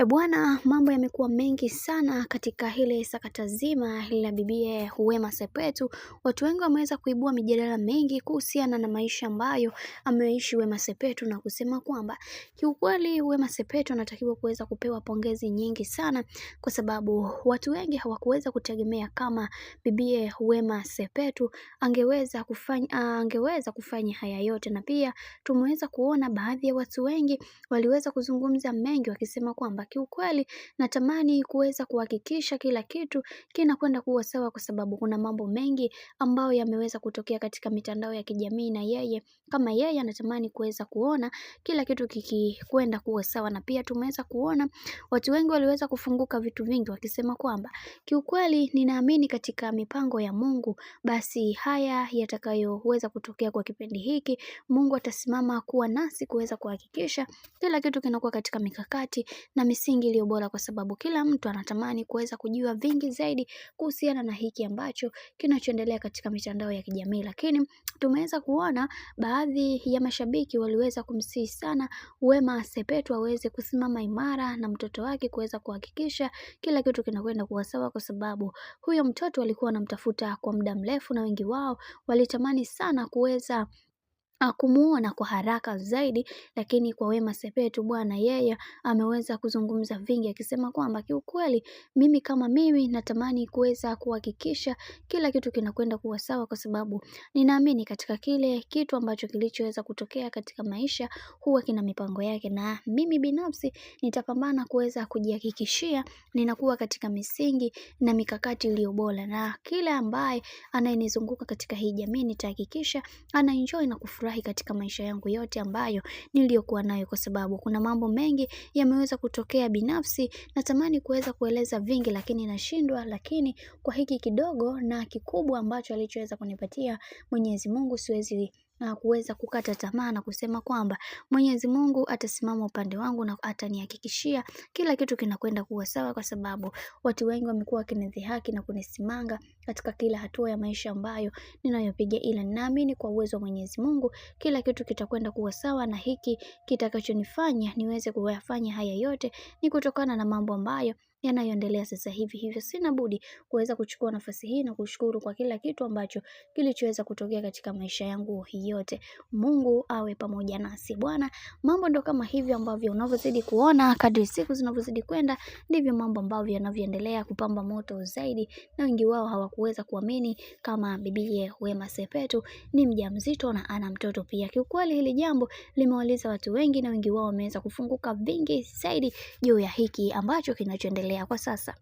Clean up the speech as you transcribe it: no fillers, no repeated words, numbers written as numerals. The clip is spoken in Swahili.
Bwana, mambo yamekuwa mengi sana katika hile sakata zima la bibie Wema Sepetu. Watu wengi wameweza kuibua mijadala mengi kuhusiana na maisha ambayo ameishi Wema Sepetu na kusema kwamba kiukweli Wema Sepetu anatakiwa kuweza kupewa pongezi nyingi sana, kwa sababu watu wengi hawakuweza kutegemea kama bibie Wema Sepetu angeweza kufanya haya yote, na pia tumeweza kuona baadhi ya watu wengi waliweza kuzungumza mengi wakisema kwamba kiukweli natamani kuweza kuhakikisha kila kitu kinakwenda kuwa sawa, kwa sababu kuna mambo mengi ambayo yameweza kutokea katika mitandao ya kijamii, na yeye anatamani kuweza kuona kila kitu kikikwenda kuwa sawa. Na pia tumeweza kuona watu wengi waliweza kufunguka vitu vingi wakisema kwamba kiukweli ninaamini katika mipango ya Mungu, basi haya yatakayoweza kutokea kwa kipindi hiki Mungu atasimama kuwa nasi kuweza kuhakikisha kila kitu kinakuwa katika mikakati na misingi iliyo bora, kwa sababu kila mtu anatamani kuweza kujua vingi zaidi kuhusiana na hiki ambacho kinachoendelea katika mitandao ya kijamii. Lakini tumeweza kuona baadhi ya mashabiki waliweza kumsihi sana Wema Sepetu aweze kusimama imara na mtoto wake kuweza kuhakikisha kila kitu kinakwenda kuwa sawa, kwa sababu huyo mtoto alikuwa anamtafuta kwa muda mrefu na wengi wao walitamani sana kuweza kumuona kwa haraka zaidi. Lakini kwa Wema Sepetu bwana, yeye ameweza kuzungumza vingi akisema kwamba kiukweli mimi kama mimi natamani kuweza kuhakikisha kila kitu kinakwenda kuwa sawa, kwa sababu ninaamini katika kile kitu ambacho kilichoweza kutokea katika maisha huwa kina mipango yake, na mimi binafsi nitapambana kuweza kujihakikishia ninakuwa katika misingi na mikakati iliyo bora, na kila ambaye anayenizunguka katika hii jamii nitahakikisha anaenjoy na kufurahi katika maisha yangu yote ambayo niliyokuwa nayo, kwa sababu kuna mambo mengi yameweza kutokea. Binafsi natamani kuweza kueleza vingi lakini nashindwa, lakini kwa hiki kidogo na kikubwa ambacho alichoweza kunipatia Mwenyezi Mungu siwezi na kuweza kukata tamaa na kusema kwamba Mwenyezi Mungu atasimama upande wangu na atanihakikishia kila kitu kinakwenda kuwa sawa, kwa sababu watu wengi wamekuwa wakinidhihaki na kunisimanga katika kila hatua ya maisha ambayo ninayopiga, ila ninaamini kwa uwezo wa Mwenyezi Mungu kila kitu kitakwenda kuwa sawa, na hiki kitakachonifanya niweze kuyafanya haya yote ni kutokana na mambo ambayo yanayoendelea sasa hivi. Hivyo sina budi kuweza kuchukua nafasi hii na kushukuru kwa kila kitu ambacho kilichoweza kutokea katika maisha yangu yote. Mungu awe pamoja nasi bwana. Mambo ndo kama hivyo ambavyo unavyozidi kuona kadri siku zinavyozidi kwenda, ndivyo mambo ambavyo yanavyoendelea kupamba moto zaidi, na wengi wao hawakuweza kuamini kama bibiye Wema Sepetu ni mjamzito na ana mtoto pia. Kiukweli hili jambo limewaliza watu wengi, na wengi wao wameweza kufunguka vingi zaidi juu ya hiki ambacho kinachoendelea kwa sasa.